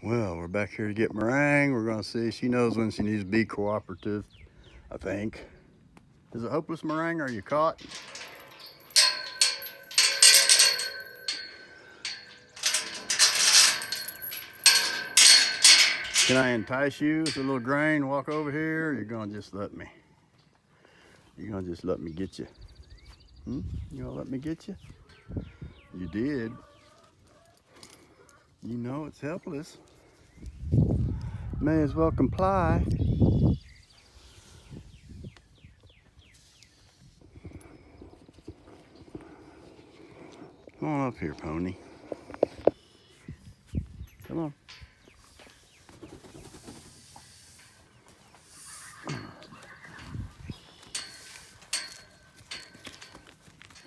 Well, we're back here to get Meringue. We're gonna see. She knows when she needs to be cooperative, I think. Is it hopeless, Meringue? Are you caught? Can I entice you with a little grain? Walk over here, or you're gonna just let me? You're gonna just let me get you? You gonna let me get you? You did. You know it's helpless. May as well comply. Come on up here, pony. Come on.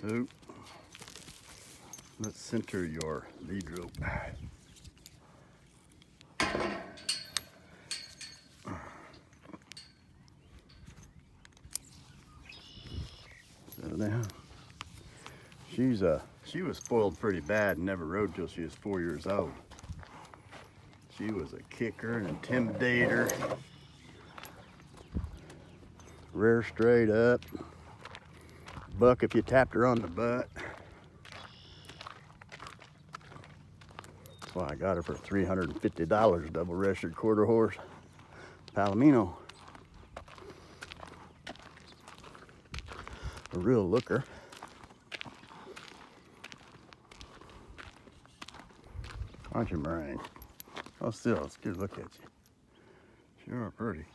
Oop. Let's center your lead rope. Settle down. She was spoiled pretty bad and never rode till she was 4 years old. She was a kicker, an intimidator, rear straight up, buck if you tapped her on the butt. That's why I got her for $350, double registered quarter horse, Palomino. A real looker. Aren't you, Meringue? Oh, still, let's get a look at you. Sure are pretty.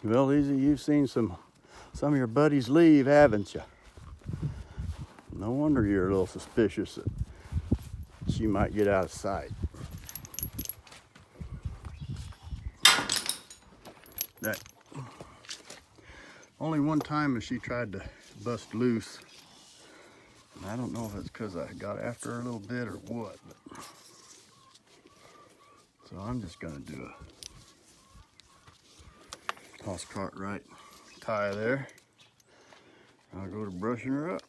Well, Lizzie, you've seen some of your buddies leave, haven't you? No wonder you're a little suspicious that she might get out of sight. That only one time has she tried to bust loose. And I don't know if it's because I got after her a little bit or what. But, so I'm just gonna do a toss cart right tie there. I'll go to brushing her up.